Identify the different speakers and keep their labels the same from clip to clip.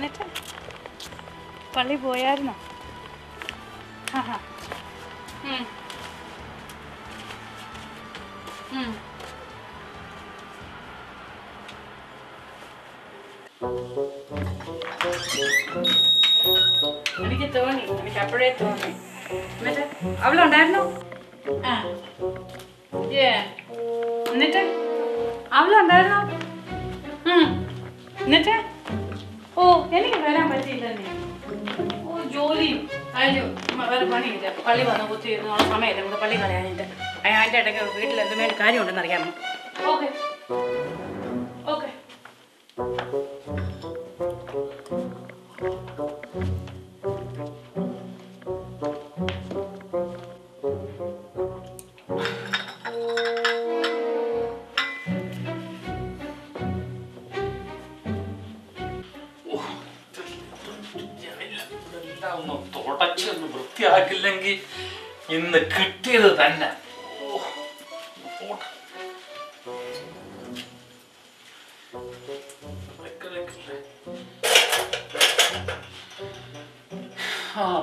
Speaker 1: എന്നിട്ട് പള്ളി പോയായിരുന്നോ? എനിക്ക് തോന്നി, എനിക്ക് അപ്പോഴേ തോന്നി. എന്നിട്ട് അവളുണ്ടായിരുന്നോ? എന്നിട്ട് അവളുണ്ടായിരുന്നോ? എന്നിട്ട് എനിക്ക് വരാൻ പറ്റിയില്ലേ? ജോലിയും വേറെ പണിയില്ല. പള്ളി വന്ന് കുത്തിയിരുന്നുള്ള സമയത്ത് നമുക്ക് പള്ളി കളയാനിട്ട് അതിൻ്റെ ഇടയ്ക്ക് വീട്ടിൽ എന്തെങ്കിലും കാര്യമുണ്ടെന്ന് അറിയാമോ? Okay okay.
Speaker 2: തുടച്ചൊന്ന് വൃത്തിയാക്കില്ലെങ്കിൽ ഇന്ന് കിട്ടിയത് തന്നെ.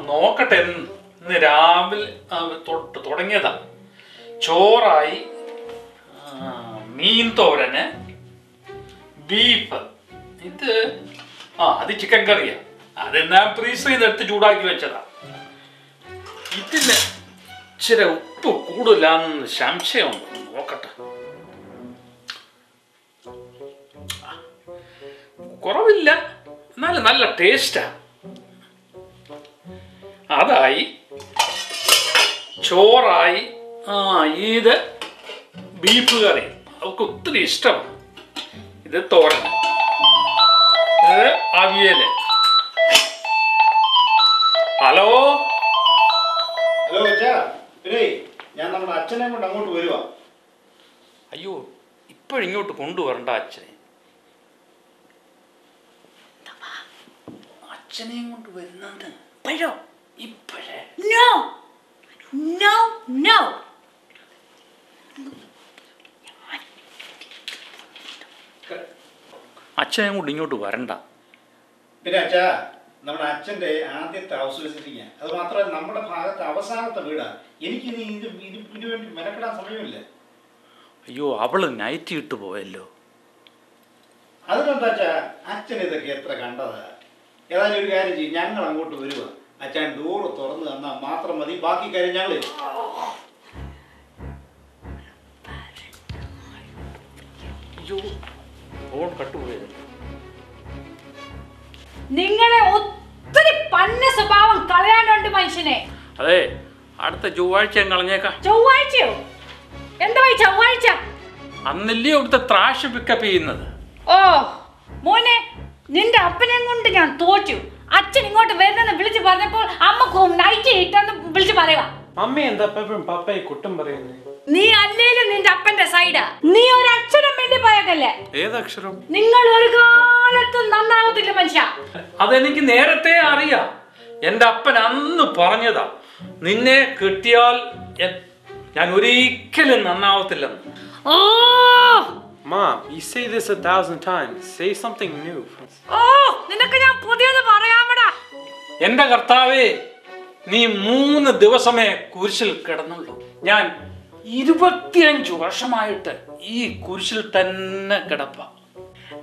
Speaker 2: നോക്കട്ടെ, ഇന്ന് രാവിലെ തൊട്ട് തുടങ്ങിയതാ. ചോറായി, മീൻ തോരന്, ബീഫ്, ഇത് അത് ചിക്കൻ കറിയാ. അതെന്നാ ഫ്രീസർ ചെയ്തെടുത്ത് ചൂടാക്കി വെച്ചതാ. ഇതിന് ഇച്ചിരി ഉപ്പ് കൂടുതലാന്ന് സംശയമുണ്ട്. നോക്കട്ടെ. കുറവില്ല, എന്നാലും നല്ല ടേസ്റ്റാ. അതായി, ചോറായി, ഇത് ബീഫ് കറി അവർക്ക് ഒത്തിരി ഇഷ്ടമാണ്. ഇത് തോരൻ, ഇത് അവിയല്. ഹലോ
Speaker 3: ഹലോ അച്ഛാ, പിന്നെ ഞാൻ നമ്മുടെ അച്ഛനെ കൊണ്ട് അങ്ങോട്ട് വരുവാ.
Speaker 2: അയ്യോ, ഇപ്പോഴിങ്ങോട്ട് കൊണ്ടുവരണ്ട അച്ഛനെ. അച്ഛനെയും കൊണ്ട് വരുന്നുണ്ട് ഇപ്പോഴോ? ഇപ്പോഴേ?
Speaker 1: No no no.
Speaker 2: അച്ഛനെയും കൊണ്ട് ഇങ്ങോട്ട് വരണ്ട.
Speaker 3: പിന്നെ അച്ഛാ, നമ്മുടെ അച്ഛൻ്റെ ആദ്യത്തെ ഹൗസ് വിസിറ്റിംഗ്, അത് മാത്രമല്ല നമ്മുടെ ഭാഗത്തെ അവസാനത്തെ വീടാണ്. എനിക്കിനി ഇതിനു വേണ്ടി മെനക്കെടാൻ സമയമില്ല.
Speaker 2: അയ്യോ, അവള് നൈറ്റ് ഇട്ട് പോയല്ലോ.
Speaker 3: അതിനെന്താ അച്ഛാ, അച്ഛൻ ഇതൊക്കെ എത്ര കണ്ടതാ. ഏതായാലും ഒരു കാര്യം ചെയ്യും, ഞങ്ങൾ അങ്ങോട്ട് വരുക. അച്ഛൻ ഡോറ് തുറന്ന് തന്നാൽ മാത്രം മതി, ബാക്കി കാര്യം ഞങ്ങൾ.
Speaker 2: അയ്യോ, ഫോൺ കട്ടുപോയത്.
Speaker 1: നിങ്ങളെ ഒത്തിരി പന്ന സ്വഭാവം കളയാനുണ്ട് മനുഷ്യനെ.
Speaker 2: അതെ, അടുത്ത ചൊവ്വാഴ്ച കളഞ്ഞേക്കാം.
Speaker 1: ചൊവ്വാഴ്ചയോ? എന്താ ചൊവ്വാഴ്ച?
Speaker 2: അന്നല്ലേ അവിടുത്തെ ത്രാഷ് പിക്കപ്പ് ചെയ്യുന്നത്.
Speaker 1: ഓ മോനെ, നിന്റെ അപ്പനെയും കൊണ്ട് ഞാൻ തോറ്റു. അച്ഛൻ ഇങ്ങോട്ട് വരുന്നെന്ന് വിളിച്ചു പറഞ്ഞപ്പോൾ അമ്മക്കും നൈറ്റ് ഇട്ടെന്ന് വിളിച്ചു പറയുക.
Speaker 4: അമ്മ എന്താ പപ്പയെ കുറ്റം പറയുന്നത്?
Speaker 1: നീ അല്ലേലും നിന്റെ അപ്പന്റെ സൈഡാ. നീ ഒരു അക്ഷരം വേണ്ടി പോയതല്ലേ?
Speaker 2: ഏതക്ഷരം?
Speaker 1: നിങ്ങൾ ഒരു കാലത്തും നന്നാകത്തില്ല മനുഷ്യ.
Speaker 2: അതെനിക്ക് നേരത്തെ അറിയാം. എന്റെ അപ്പൻ അന്ന് പറഞ്ഞതാ, നിന്നെ കിട്ടിയാൽ ഞാൻ ഒരിക്കലും നന്നാവത്തില്ലെന്ന്.
Speaker 4: Mom, you say this 1,000 times. Say something new.
Speaker 1: നിനക്ക് ഞാൻ പുതിയത് പറയാമടാ.
Speaker 2: എന്റെ കർത്താവേ, നീ 3 ദിവസമേ കുരിശിൽ കിടന്നുള്ളൂ. ഞാൻ 25 വർഷമായിട്ട് ഈ കുരിശിൽ തന്നെ കിടപ്പ.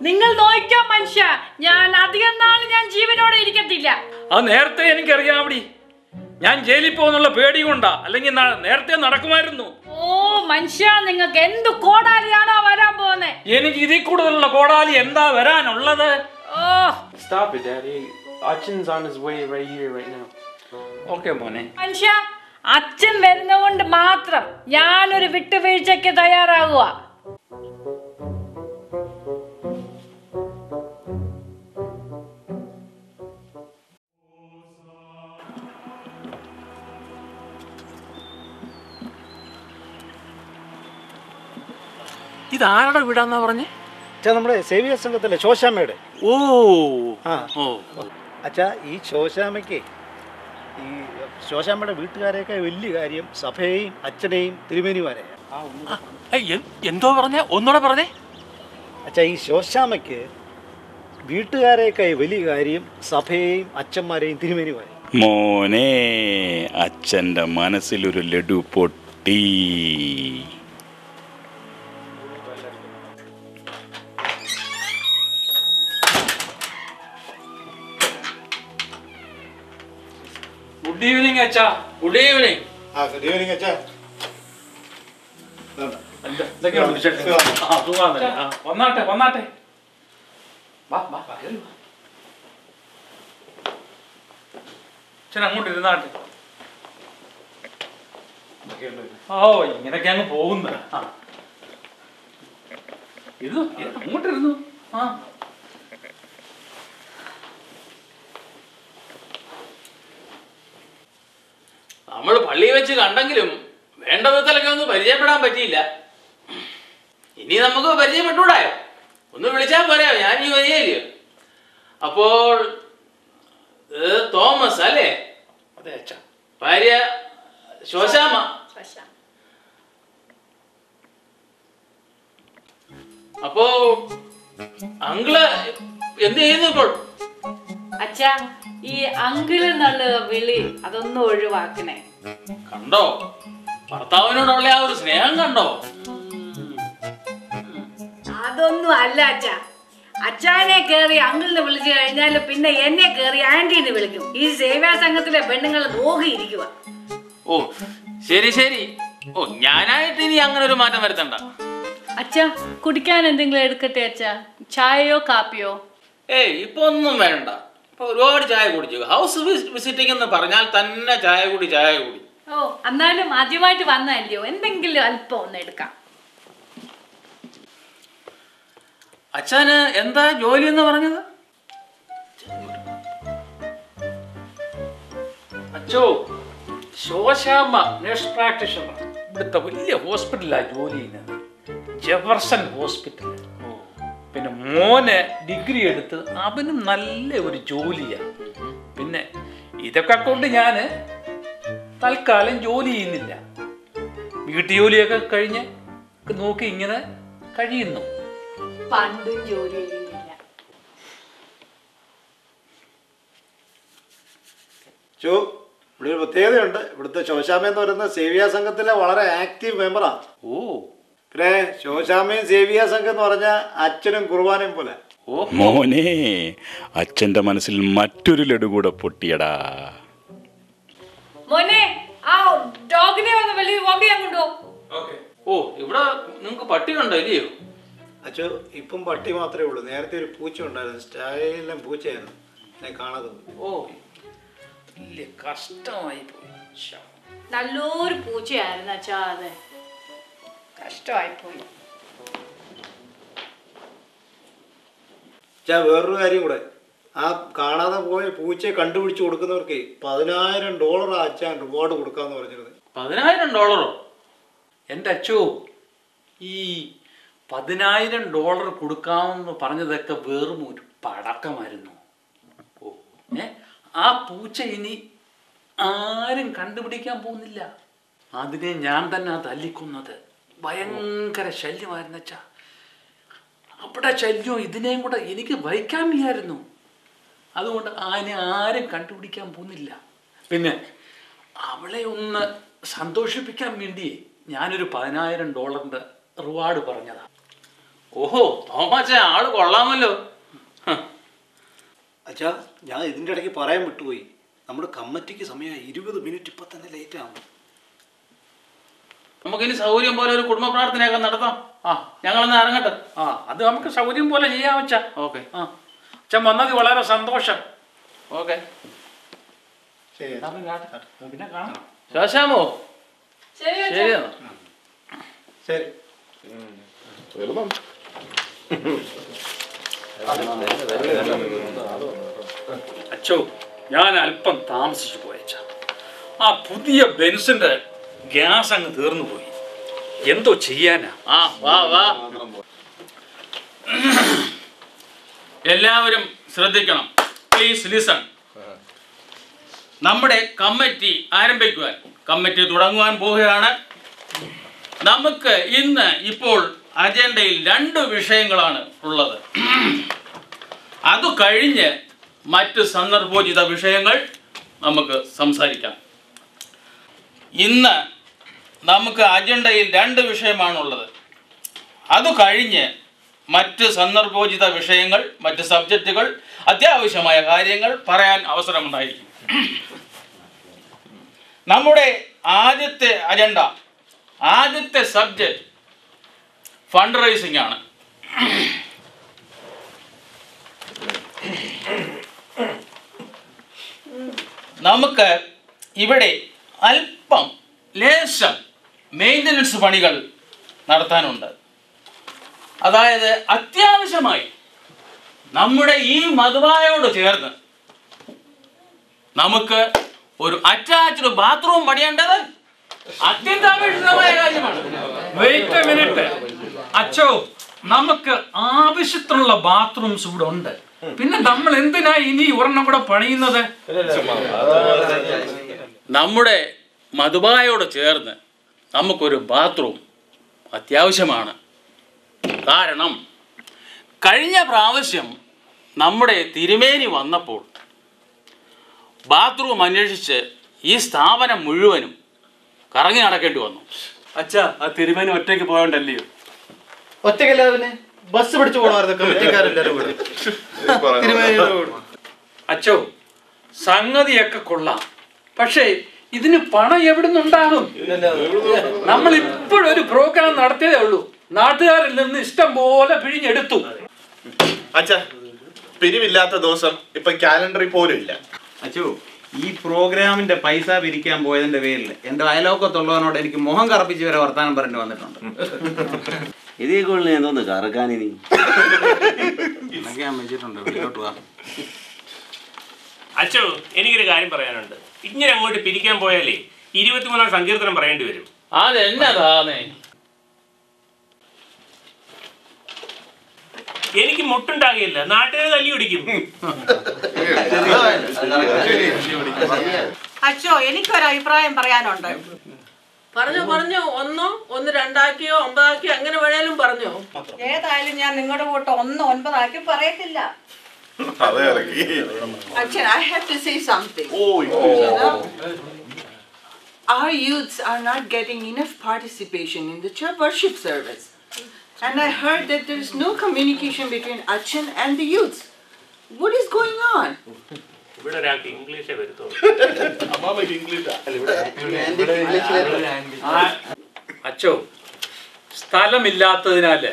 Speaker 1: നിങ്ങൾ നോക്കിയോ മനുഷ്യ, ഞാൻ അധികം നാൾ ഞാൻ ജീവനോടെ ഇരിക്കത്തില്ല.
Speaker 2: അത് നേരത്തെ എനിക്കറിയാമടി. ഞാൻ ജയിലിൽ പോകുന്നുള്ള പേടി കൊണ്ടാ, അല്ലെങ്കിൽ നേരത്തെ നടക്കുമായിരുന്നു.
Speaker 1: ഓ മനുഷ്യ, നിങ്ങൾക്ക് എന്ത് കോടാലിയാണോ വരാൻ പോകുന്നത്?
Speaker 2: എനിക്ക് ഇതിൽ കൂടുതലുള്ള കോടാലി എന്താ വരാനുള്ളത്?
Speaker 4: Stop it, Daddy. Achin's on his way right here, right now.
Speaker 2: Okay മോനെ.
Speaker 1: മനുഷ്യ, അച്ഛൻ വരുന്നതുകൊണ്ട് മാത്രം ഞാനൊരു വിട്ടുവീഴ്ചയ്ക്ക് തയ്യാറാകുക.
Speaker 2: ഇതാരുടെ വീടാന്നാ പറഞ്ഞേ?
Speaker 3: അച്ഛാ, നമ്മുടെ സേവിയർ സംഘത്തിലെ ശോശാമ്മയുടെ.
Speaker 2: ഓ
Speaker 3: ഓ അച്ഛാ, ഈ ശോശാമ്മയ്ക്ക് ഈ ശോശാമ്മയുടെ വീട്ടുകാരെയൊക്കെ വലിയ കാര്യം സഭയെയും അച്ഛനെയും തിരുമേനിമാരെ.
Speaker 2: എന്തോ പറഞ്ഞേ? ഒന്നുകൂടെ പറഞ്ഞേ.
Speaker 3: അച്ഛാ, ഈ ശോശാമ്മയ്ക്ക് വീട്ടുകാരേക്കായി വലിയ കാര്യം സഭയെയും അച്ഛന്മാരെയും തിരുമേനിയുമായി.
Speaker 5: മോനെ, അച്ഛൻ്റെ മനസ്സിലൊരു ലഡു പൊട്ടി.
Speaker 2: ഗുഡ് ഈവനിങ് അച്ഛാ. Good evening.
Speaker 3: ഗുഡ് ഈവനിങ് അച്ഛാ.
Speaker 2: വന്നാട്ടെ വന്നാട്ടെ. വാ വാ കേറി വാ. അച്ഛൻ അങ്ങോട്ട് ഇരുന്നാട്ടെ. ഓ ഇങ്ങനൊക്കെ അങ്ങ് പോകുന്ന. ഇത് അങ്ങോട്ടിരുന്നു. ആ
Speaker 6: നമ്മൾ പള്ളിയിൽ വെച്ച് കണ്ടെങ്കിലും വേണ്ട വിധത്തിലൊക്കെ ഒന്ന് പരിചയപ്പെടാൻ പറ്റിയില്ല. ഇനി നമുക്ക് പരിചയപ്പെട്ടൂടായോ? ഒന്ന് വിളിച്ചാൽ പോരായോ? ഞാൻ ഈ വരികയില്ലയോ? അപ്പോൾ തോമസ് അല്ലേ?
Speaker 2: അതെ അച്ഛാ.
Speaker 6: ഭാര്യ ശോശാമ. അപ്പോ അങ്കിള് എന്ത് ചെയ്യുന്നു ഇപ്പോൾ?
Speaker 1: അച്ഛാ, ഈ അങ്കിള് എന്നുള്ള വിളി അതൊന്നും ഒഴിവാക്കണേ.
Speaker 6: കണ്ടോ ഭർത്താവിനോടുള്ള ആ ഒരു സ്നേഹം കണ്ടോ?
Speaker 1: അതൊന്നും അല്ല അച്ഛാ. അച്ഛനെ കേറി അങ്കിളിനെ വിളിച്ചു കഴിഞ്ഞാല് പിന്നെ എന്നെ കേറി ആന്റീന്ന് വിളിക്കും. ഈ സേവാ സംഘത്തിലെ പെണ്ണുങ്ങൾ നോക്കിയിരിക്കുക.
Speaker 6: ഓ ശരി ശരി. ഓ ഞാനായിട്ട് ഇനി അങ്ങനെ ഒരു മാറ്റം വരുത്തണ്ട.
Speaker 1: അച്ഛാ, കുടിക്കാൻ എന്തെങ്കിലും എടുക്കട്ടെ അച്ഛാ? ചായയോ കാപ്പിയോ?
Speaker 6: ഏയ് ഇപ്പൊ ഒന്നും വേണ്ട. ഇപ്പൊ ഒരുപാട് ചായ കുടിച്ചു. ഹൗസ് വിസിറ്റിംഗ് എന്ന് പറഞ്ഞാൽ തന്നെ ചായ കുടി ചായ കുടി.
Speaker 1: ഓ എന്നാലും ആദ്യമായിട്ട് വന്നല്ലയോ, എന്തെങ്കിലും അല്പം ഒന്ന് എടുക്കാം.
Speaker 6: അച്ഛന് എന്താ ജോലി എന്ന് പറഞ്ഞത്?
Speaker 2: അച്ഛോ, ശോശാമ്മ നഴ്സ് പ്രാക്ടീഷണർ. ഇവിടുത്തെ വലിയ ഹോസ്പിറ്റലാണ് ജോലി ചെയ്യുന്നത്, ജെഫർസൺ ഹോസ്പിറ്റൽ. പിന്നെ മോന് ഡിഗ്രി എടുത്ത് അവനും നല്ല ഒരു ജോലിയാണ്. പിന്നെ ഇതൊക്കെ കൊണ്ട് ഞാൻ തൽക്കാലം ജോലി ചെയ്യുന്നില്ല. വീട്ടു ജോലിയൊക്കെ കഴിഞ്ഞ് നോക്കി ഇങ്ങനെ കഴിയുന്നു.
Speaker 1: പണ്ടും ജോലി ചെയ്യുന്നില്ല.
Speaker 3: ഇവിടെ ഒരു പ്രത്യേകതയുണ്ട്. ഇവിടുത്തെ ശോശാമ എന്ന് പറയുന്ന സേവിയാ സംഘത്തിലെ വളരെ ആക്റ്റീവ് മെമ്പറാണ്.
Speaker 2: ഓ
Speaker 3: പിന്നെ ശോശാമയും സേവിയാ സംഘം എന്ന് പറഞ്ഞാൽ അച്ഛനും കുർബാനയും പോലെ.
Speaker 5: മോനെ, അച്ഛൻ്റെ മനസ്സിൽ മറ്റൊരു ലഡു കൂടെ പൊട്ടിയടാ.
Speaker 1: മോനെ, ആ ഡോഗിനെ ഒന്ന് വെളിയിൽ വാക്ക് ചെയ്യാൻ കൊണ്ടുപോ.
Speaker 6: ഓ ഇവിടെ നിങ്ങക്ക് പട്ടിയുണ്ടോ ഇല്ലയോ?
Speaker 3: അച്ഛോ, ഇപ്പം പട്ടി മാത്രമേ ഉള്ളൂ. നേരത്തെ ഒരു പൂച്ച ഉണ്ടായിരുന്നു, സ്റ്റൈലും പൂച്ചയായിരുന്നു. എന്നെ കാണാതെ
Speaker 2: ഓ വലിയ കഷ്ടമായി പോയി.
Speaker 1: നല്ലൊരു പൂച്ചയായിരുന്നു അച്ഛാ, അതെ കഷ്ടമായി പോയി.
Speaker 3: വേറൊരു കാര്യം കൂടെ, ആ കാണാതെ പോയ പൂച്ചയെ കണ്ടുപിടിച്ച് കൊടുക്കുന്നവർക്ക് $10,000 അച്ഛൻ റിവാർഡ് കൊടുക്കാന്ന് പറഞ്ഞിരുന്നത്.
Speaker 6: $10,000?
Speaker 2: എൻ്റെ അച്ഛോ, ഈ $10,000 കൊടുക്കാമെന്ന് പറഞ്ഞതൊക്കെ വെറും ഒരു പടക്കമായിരുന്നു. ഓ ആ പൂച്ച ഇനി ആരും കണ്ടുപിടിക്കാൻ പോകുന്നില്ല. അതിനെ ഞാൻ തന്നെ തല്ലിക്കൊന്നത്. ഭയങ്കര ശല്യമായിരുന്നു അച്ഛാ. അവിടെ ശല്യം ഇതിനെയും കൂടെ എനിക്ക് വഹിക്കാൻ വയ്യായിരുന്നു. അതുകൊണ്ട് അതിനെ ആരും കണ്ടുപിടിക്കാൻ പോകുന്നില്ല. പിന്നെ അവളെ ഒന്ന് സന്തോഷിപ്പിക്കാൻ വേണ്ടി ഞാനൊരു $10,000 റിവാർഡ് പറഞ്ഞതാ.
Speaker 6: ഓഹോ തോമാച്ച, ആള് കൊള്ളാമല്ലോ.
Speaker 3: അച്ഛാ, ഞാൻ ഇതിൻ്റെ ഇടയ്ക്ക് പറയാൻ വിട്ടുപോയി. നമ്മുടെ കമ്മിറ്റിക്ക് സമയമായി. 20 മിനിറ്റ് ഇപ്പം തന്നെ ലേറ്റ് ആകും.
Speaker 6: നമുക്കിനി സൗകര്യം പോലെ ഒരു കുടുംബ പ്രാർത്ഥനയൊക്കെ നടത്താം. ആ ഞങ്ങളൊന്ന് ഇറങ്ങട്ടെ.
Speaker 2: ആ അത് നമുക്ക് സൗകര്യം പോലെ ചെയ്യാം അച്ഛാ.
Speaker 6: ഓക്കെ.
Speaker 2: ആ അച്ഛൻ വന്നത് വളരെ സന്തോഷം.
Speaker 6: ഓക്കെ
Speaker 3: ശരി.
Speaker 2: പിന്നെ കാണാം.
Speaker 6: ശോശാമോ
Speaker 1: ശരി അച്ഛാ.
Speaker 6: ശരി എന്നാ.
Speaker 3: ശരി.
Speaker 2: അച്ഛോ, ഞാൻ അല്പം താമസിച്ചു പോയച്ചാ. ആ പുതിയ ബെൻസിന്റെ ഗ്യാസ് അങ്ങ് തീർന്നു പോയി. എന്തോ ചെയ്യാനാ.
Speaker 6: ആ വാ വാ. എല്ലാവരും ശ്രദ്ധിക്കണം. Please listen. നമ്മുടെ കമ്മിറ്റി ആരംഭിക്കുവാൻ, കമ്മിറ്റി തുടങ്ങുവാൻ പോവുകയാണ്. നമുക്ക് ഇന്ന് ഇപ്പോൾ അജണ്ടയിൽ 2 വിഷയങ്ങളാണ് ഉള്ളത്. അത് കഴിഞ്ഞ് മറ്റ് സന്ദർഭോചിത വിഷയങ്ങൾ നമുക്ക് സംസാരിക്കാം. ഇന്ന് നമുക്ക് അജണ്ടയിൽ 2 വിഷയമാണുള്ളത്. അത് കഴിഞ്ഞ് മറ്റ് സന്ദർഭോചിത വിഷയങ്ങൾ, മറ്റ് സബ്ജക്റ്റുകൾ, അത്യാവശ്യമായ കാര്യങ്ങൾ പറയാൻ അവസരമുണ്ടായിരിക്കും. നമ്മുടെ ആദ്യത്തെ അജണ്ട, ആദ്യത്തെ സബ്ജക്റ്റ് ഫണ്ട് റൈസിംഗ് ആണ്. നമുക്ക് ഇവിടെ അല്പം ലേശം മെയിൻ്റനൻസ് പണികൾ നടത്താനുണ്ട്. അതായത് അത്യാവശ്യമായി നമ്മുടെ ഈ മധുവായോട് ചേർന്ന് നമുക്ക് ഒരു അറ്റാച്ച്ഡ് ബാത്റൂം പണിയേണ്ടത് അത്യന്താപേക്ഷിതമായ കാര്യമാണ്.
Speaker 2: വെയിറ്റ് എ മിനിറ്റ് അച്ചോ, നമുക്ക് ആവശ്യത്തിനുള്ള ബാത്റൂംസ് ഇവിടെ ഉണ്ട്. പിന്നെ നമ്മൾ എന്തിനാ ഇനി ഒരെണ്ണം കൂടെ പണിയുന്നത്?
Speaker 6: നമ്മുടെ മധുബായോട് ചേർന്ന് നമുക്കൊരു ബാത്റൂം അത്യാവശ്യമാണ്. കാരണം കഴിഞ്ഞ പ്രാവശ്യം നമ്മുടെ തിരുമേനി വന്നപ്പോൾ ബാത്റൂം അന്വേഷിച്ച് ഈ സ്ഥാപനം മുഴുവനും കറങ്ങി നടക്കേണ്ടി വന്നു.
Speaker 7: അച്ഛാ, ആ തിരുമേനി ഒറ്റയ്ക്ക് പോയോണ്ടല്ലയോ?
Speaker 8: ഒറ്റയ്ക്കല്ല, പിന്നെ ബസ് പിടിച്ചു പോകണമായിരുന്നു കമ്മിറ്റിക്കാരെല്ലാരും കൂടെ.
Speaker 2: അച്ചോ, സംഗതിയൊക്കെ കൊള്ളാം, പക്ഷേ ഇതിന് പണം എവിടുന്നുണ്ടാകും? നമ്മൾ ഇപ്പോഴൊരു പ്രോഗ്രാം നടത്തിയതേ ഉള്ളൂ, നാട്ടുകാരിൽ നിന്ന് ഇഷ്ടം പോലെ പിഴിഞ്ഞെടുത്തു.
Speaker 8: അച്ഛാ, പിരിവില്ലാത്ത ദിവസം ഇപ്പൊ കാലണ്ടറിൽ പോലും ഇല്ല.
Speaker 3: അച്ചു, ഈ പ്രോഗ്രാമിന്റെ പൈസ പിരിക്കാൻ പോയതിന്റെ പേരിൽ എന്റെ അയലോക്കത്തുള്ളവനോട് എനിക്ക് മുഖം കറപ്പിച്ച് വരെ വർത്താനം പറഞ്ഞു വന്നിട്ടുണ്ട്.
Speaker 9: ഇതേ കൂടുതൽ എന്തോന്ന് കറക്കാനിനി
Speaker 3: ഞാൻ വെച്ചിട്ടുണ്ട്. വീട്ടിലോട്ട് വാ.
Speaker 7: അച്ചോ, എനിക്കൊരു കാര്യം പറയാനുണ്ട്. ഇങ്ങനെ അങ്ങോട്ട് പിരിക്കാൻ പോയാലേ 23-ാം സങ്കീർത്തനം പറയേണ്ടി വരും.
Speaker 6: അതെന്നതാന്നേ?
Speaker 7: എനിക്ക് മുട്ടുണ്ടാകില്ല, നാട്ടുകാർ തല്ലി പിടിക്കും.
Speaker 10: അച്ചോ, എനിക്കൊരു അഭിപ്രായം പറയാനുണ്ട്.
Speaker 11: പറഞ്ഞു 1 2 ആക്കിയോ 9 ആക്കിയോ എങ്ങനെ വേണേലും പറഞ്ഞോ.
Speaker 10: ഏതായാലും ഞാൻ നിങ്ങളുടെ കൂട്ട് 1 9 ആക്കി പറയത്തില്ല.
Speaker 11: അച്ഛൻ, I have to say something. Our youths are not getting enough participation in the church worship service. And I heard that there is no communication between Achan and the youths. What is going on?
Speaker 7: ഇവിടെ ഒരാൾക്ക് ഇംഗ്ലീഷേ വരുത്തുള്ളൂ.
Speaker 2: അച്ചോ, സ്ഥലമില്ലാത്തതിനാല്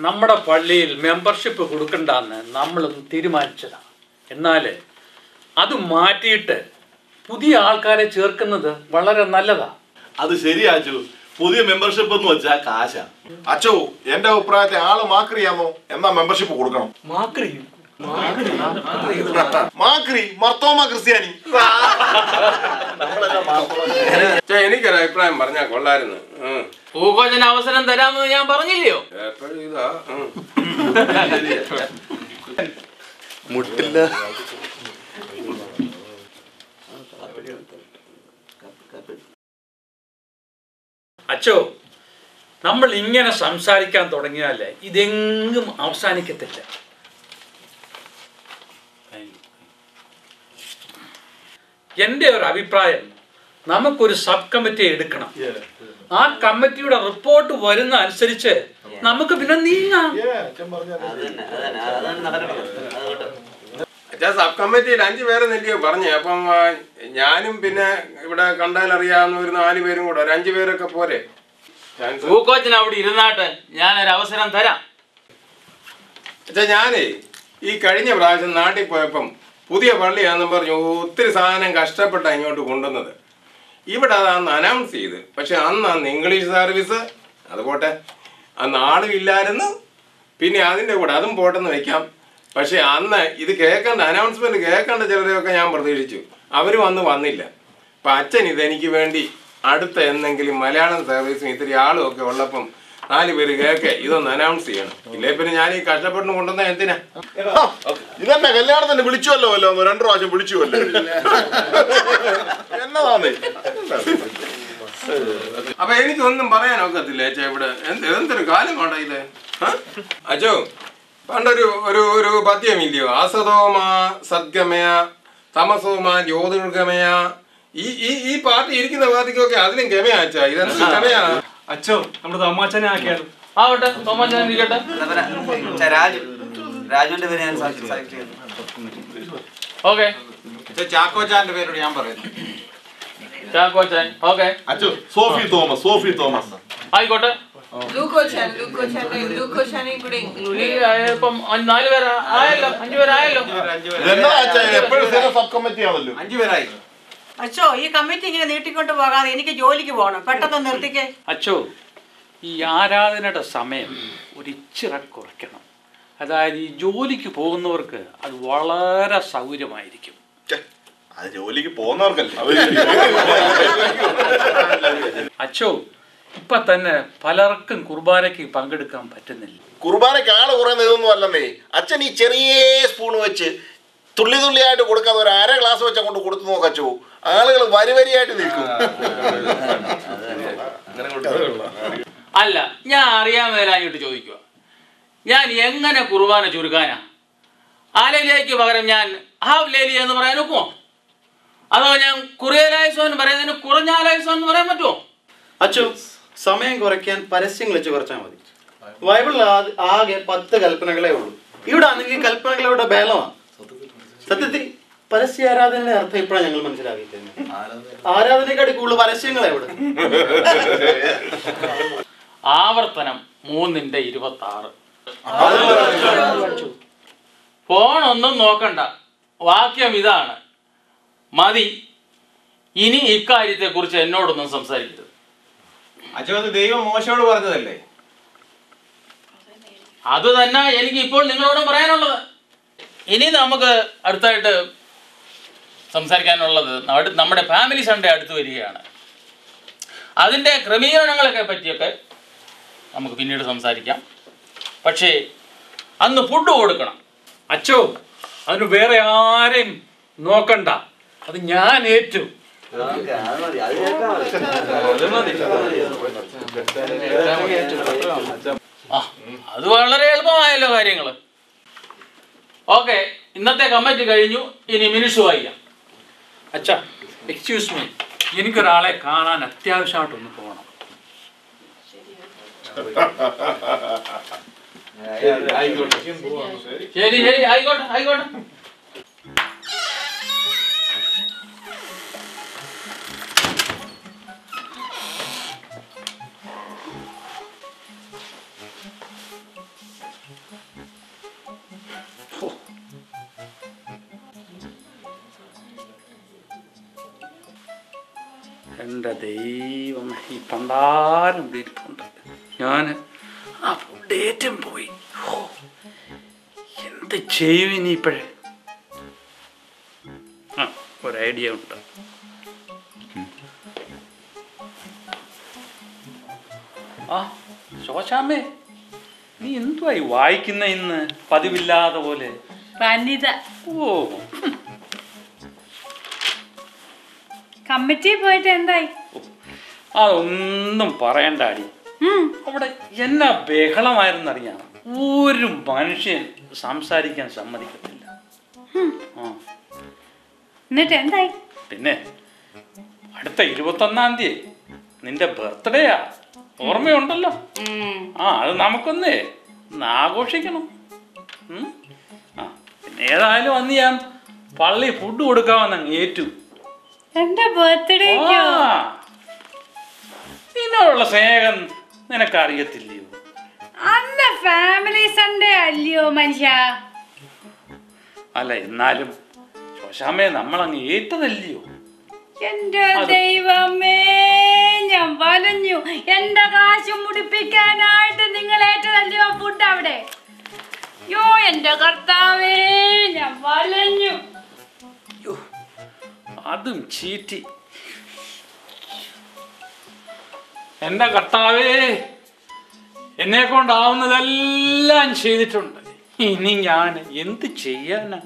Speaker 2: നമ്മുടെ പള്ളിയിൽ membership കൊടുക്കണ്ടെന്ന് നമ്മളൊന്ന് തീരുമാനിച്ചതാണ്. എന്നാൽ അത് മാറ്റിയിട്ട് പുതിയ ആൾക്കാരെ ചേർക്കുന്നത് വളരെ നല്ലതാണ്.
Speaker 12: അത് ശരിയാച്ചു. പുതിയ മെമ്പർഷിപ്പ് എന്ന് വെച്ചാൽ കാശാ. അച്ചോ, എന്റെ അഭിപ്രായത്തെ ആള് മാക്രിയാണോ എന്നാ മെമ്പർഷിപ്പ് കൊടുക്കണം. മാക്രി മർത്തോമ ക്രിസ്ത്യാനി.
Speaker 13: എനിക്കൊരു അഭിപ്രായം പറഞ്ഞാ കൊള്ളായിരുന്നു.
Speaker 6: പൂക്കോച്ചന് അവസരം തരാമെന്ന് ഞാൻ പറഞ്ഞില്ലയോ?
Speaker 12: മുട്ടില്ല.
Speaker 2: അച്ചോ, നമ്മൾ ഇങ്ങനെ സംസാരിക്കാൻ തുടങ്ങിയാൽ ഇതെങ്ങും അവസാനിക്കത്തില്ല. എൻ്റെ ഒരു അഭിപ്രായം, നമുക്കൊരു സബ് കമ്മിറ്റി എടുക്കണം. ആ കമ്മിറ്റിയുടെ റിപ്പോർട്ട് വരുന്ന അനുസരിച്ച് നമുക്ക് പിന്നെ നീങ്ങാം.
Speaker 13: സബ് കമ്മിറ്റിയിൽ 5 പേരെ നെല്ലിയോ പറഞ്ഞേ. അപ്പം ഞാനും പിന്നെ ഇവിടെ കണ്ടാലറിയാവുന്ന ഒരു 4 പേരും കൂടെ, ഒരു 5 പേരൊക്കെ പോരെ?
Speaker 6: പൂക്കോച്ചൻ അവിടെ ഇരുന്നാട്ട് ഞാനൊരു അവസരം തരാം.
Speaker 13: ഞാനേ ഈ കഴിഞ്ഞ പ്രാവശ്യം നാട്ടിൽ പോയപ്പം പുതിയ പള്ളിയാണെന്ന് പറഞ്ഞു ഒത്തിരി സാധനം കഷ്ടപ്പെട്ടാണ് ഇങ്ങോട്ട് കൊണ്ടുവന്നത്. ഇവിടെ അന്ന് അനൗൺസ് ചെയ്ത്, പക്ഷെ അന്ന് ഇംഗ്ലീഷ് സർവീസ് അത് പോട്ടെ, അന്ന് ആളും ഇല്ലായിരുന്നു. പിന്നെ അതിൻ്റെ കൂടെ അതും പോട്ടെന്ന് വെക്കാം. പക്ഷെ അന്ന് ഇത് കേൾക്കേണ്ട, അനൗൺസ്മെന്റ് കേൾക്കേണ്ട ചിലരെയൊക്കെ ഞാൻ പ്രതീക്ഷിച്ചു. അവരും അന്ന് വന്നില്ല. അപ്പം അച്ഛൻ ഇതെനിക്ക് വേണ്ടി അടുത്ത എന്തെങ്കിലും മലയാളം സർവീസും ഇത്തിരി ആളും ഒക്കെ ഉള്ളപ്പം 4 പേര് കേൾക്കെ ഇതൊന്ന് അനൗൺസ് ചെയ്യണം. ഇല്ലേ പിന്നെ ഞാൻ ഈ കഷ്ടപ്പെട്ട് കൊണ്ടുവന്ന എന്തിനാ?
Speaker 12: ഇതെന്നെ കല്യാണത്തിന് വിളിച്ചുവല്ലോ, 2 പ്രാവശ്യം വിളിച്ചുവല്ലോ. എന്നതാന്നേ?
Speaker 13: അപ്പൊ എനിക്കൊന്നും പറയാൻ ഒക്കത്തില്ല അച്ഛാ. ഇവിടെ എന്തൊരു കാലം കൊണ്ടാ ഇത്. അച്ഛോ, പണ്ടൊരു ഒരു ഒരു പദ്യമില്ലയോ? അസതോമ സദ്ഗമയ തമസോമ ജ്യോതിർഗമയ. ഈ പാർട്ടി ഇരിക്കുന്ന പാർട്ടിക്കൊക്കെ അതിലും ഗമയാ അച്ഛാ. ഇതെന്ത് ഗമയാ
Speaker 2: അച്ഛോ? നമ്മുടെ തോമാച്ചനെ ആക്കിയാലോ?
Speaker 6: ആവട്ടെ, തോമാച്ചൻ ഇരിക്കട്ടെ.
Speaker 14: രാജുവിന്റെ പേര് ഞാൻ
Speaker 6: ഓക്കെ,
Speaker 3: ചാക്കോച്ചാന്റെ പേരോട് ഞാൻ പറയുന്നു.
Speaker 6: ചാക്കോച്ചൻ. ഓക്കെ
Speaker 12: അച്ഛോ, സോഫി തോമസ്. സോഫി തോമസ്
Speaker 6: ആയിക്കോട്ടെ.
Speaker 11: ലൂക്കോച്ചാനെയും കൂടെ include
Speaker 6: ഇപ്പം 4 പേര് ആയല്ലോ, 5 പേരായല്ലോ.
Speaker 12: എപ്പോഴും സബ് കമ്മിറ്റി ആണല്ലോ.
Speaker 3: 5 പേരായി.
Speaker 10: അച്ഛോ, ഈ കമ്മിറ്റി ഇങ്ങനെ നീട്ടിക്കൊണ്ട് പോകാതെ എനിക്ക് ജോലിക്ക് പോകണം. പെട്ടെന്ന് നിർത്തിക്കേ.
Speaker 2: അച്ഛോ, ഈ ആരാധനയുടെ സമയം ഒരിച്ചിരി കുറയ്ക്കണം. അതായത് ഈ ജോലിക്ക് പോകുന്നവർക്ക് അത് വളരെ സൗകര്യമായിരിക്കും.
Speaker 12: അത് ജോലിക്ക് പോകുന്നവർക്കല്ലേ.
Speaker 2: അച്ഛോ, ഇപ്പൊ തന്നെ പലർക്കും കുർബാനയ്ക്ക് പങ്കെടുക്കാൻ പറ്റുന്നില്ല.
Speaker 12: കുർബാനയ്ക്ക് ആള് കുറയുന്ന ഇതൊന്നും അല്ലെന്നേ. അച്ഛൻ ഈ ചെറിയ സ്പൂൺ വെച്ച് തുള്ളി തുള്ളിയായിട്ട് കൊടുക്കാതെ ഒരു 1/2 ഗ്ലാസ് വെച്ച് അങ്ങോട്ട് കൊടുത്തു നോക്കച്ചോ, ആളുകൾ വരിവരിയായിട്ട് നിൽക്കും.
Speaker 6: അല്ല, ഞാൻ അറിയാൻ മേലാഞ്ഞിട്ട് ചോദിക്കുക, ഞാൻ എങ്ങനെ കുർബാന ചുരുക്കാനാ? ആലയിലേക്ക് പകരം ഞാൻ ഹാവ് ലേലി എന്ന് പറയാൻ ഒക്കുമോ? അതോ ഞാൻ കുറേലായസോ എന്ന് പറയുന്നതിന് കുറഞ്ഞ ആലായസോ എന്ന് പറയാൻ പറ്റുമോ?
Speaker 14: അച്ഛോ, സമയം കുറയ്ക്കാൻ പരസ്യങ്ങൾ വെച്ച് കുറച്ചാൽ മതി. ബൈബിളിൽ ആകെ 10 കൽപ്പനകളേ ഉള്ളൂ. ഇവിടെ ആണെങ്കിൽ കൽപ്പനകളുടെ ബേളമാണ്. സത്യത്തിൽ പരസ്യ ആരാധനയുടെ അർത്ഥം ഇപ്പോഴാണ് ഞങ്ങൾ മനസ്സിലാക്കിയിട്ടുള്ളത്. ആരാധനയെക്കാട്ടി കൂടുതൽ പരസ്യങ്ങളെ ഇവിടെ.
Speaker 6: ആവർത്തനം 3:26. ഫോണൊന്നും നോക്കണ്ട, വാക്യം ഇതാണ്: മതി, ഇനി ഇക്കാര്യത്തെ കുറിച്ച് എന്നോടൊന്നും സംസാരിക്കരുത്.
Speaker 3: അച്ഛൻ ദൈവം മോശയോട് പറഞ്ഞതല്ലേ?
Speaker 6: അത് തന്നെ എനിക്ക് ഇപ്പോൾ നിങ്ങളോടും പറയാനുള്ളത്. ഇനി നമുക്ക് അടുത്തായിട്ട് സംസാരിക്കാനുള്ളത് നമ്മുടെ ഫാമിലി സൺഡേ അടുത്ത് വരികയാണ്. അതിൻ്റെ ക്രമീകരണങ്ങളൊക്കെ പറ്റിയൊക്കെ നമുക്ക് പിന്നീട് സംസാരിക്കാം. പക്ഷേ അന്ന് ഫുഡ് കൊടുക്കണം.
Speaker 2: അച്ഛോ, അതിന് വേറെ ആരെയും നോക്കണ്ട, അത് ഞാൻ ഏറ്റു.
Speaker 6: അത് വളരെ എളുപ്പമായല്ലോ കാര്യങ്ങൾ. ഓക്കെ, ഇന്നത്തെ കമ്മിറ്റി കഴിഞ്ഞു. ഇനി മിനിറ്റ്സ് വായിക്കാം.
Speaker 2: അച്ഛാ, എക്സ്ക്യൂസ് മീ, എനിക്കൊരാളെ കാണാൻ അത്യാവശ്യമായിട്ടൊന്ന് പോകണം.
Speaker 6: ശരി ശരി, ആയിക്കോട്ടെ ആയിക്കോട്ടെ.
Speaker 2: എൻ്റെ ദൈവം, ഈ പണ്ടാരം ഇരിപ്പുണ്ട്. ഞാൻ ആ ഡേറ്റും പോയി. എന്ത് ചെയ്യും ഇനിയിപ്പോഴേ? ആ, ഒരു ഐഡിയ ഉണ്ട്. ആ, ശോശാമ്മേ, നീ എന്തുവായി വായിക്കുന്ന ഇന്ന് പതിവില്ലാതെ പോലെ?
Speaker 1: വനിത.
Speaker 2: ഓ,
Speaker 1: കമ്മിറ്റി പോയിട്ട് എന്തായി?
Speaker 2: അതൊന്നും പറയണ്ടാടി. അവിടെ എന്നാ ബഹളമായിരുന്നറിയാം. ഒരു മനുഷ്യൻ സംസാരിക്കാൻ സമ്മതിക്കത്തില്ല.
Speaker 1: എന്നിട്ട് എന്തായി?
Speaker 2: പിന്നെ അടുത്ത 21-ാം തീയതി നിന്റെ ബർത്ത്ഡേയാ, ഓർമ്മയുണ്ടല്ലോ? അത് നമുക്കൊന്നേ ആഘോഷിക്കണം. പിന്നെ ഏതായാലും അന്ന് ഞാൻ പള്ളി ഫുഡ് കൊടുക്കാമെന്നങ്ങ് ഏറ്റു.
Speaker 1: എന്റെ ബർത്ത്ഡേക്കോ?
Speaker 2: നിന്നോടുള്ള സ്നേഹം നിനക്കറിയത്തില്ലയോ?
Speaker 1: അന്ന് ഫാമിലി സൺഡേ അല്ലയോ മനുഷ്യ?
Speaker 2: അല്ല, എന്നാലും ശോശാമ്മേ, നമ്മളങ്ങ് ഏറ്റതല്ലയോ?
Speaker 1: എന്റെ ദൈവമേ, ഞാൻ വലഞ്ഞു. എന്റെ കാശ് മുടിപ്പിക്കാനായിട്ട് നിങ്ങൾ ഏറ്റതല്ലയോ ഫുഡ് അവിടെ? യോ എന്റെ കർത്താവേ, ഞാൻ വലഞ്ഞു.
Speaker 2: അതും ചീറ്റി. എന്റെ കർത്താവേ, എന്നെ കൊണ്ടാവുന്നതെല്ലാം ചെയ്തിട്ടുണ്ട്. ഇനി ഞാൻ എന്ത് ചെയ്യാനാ?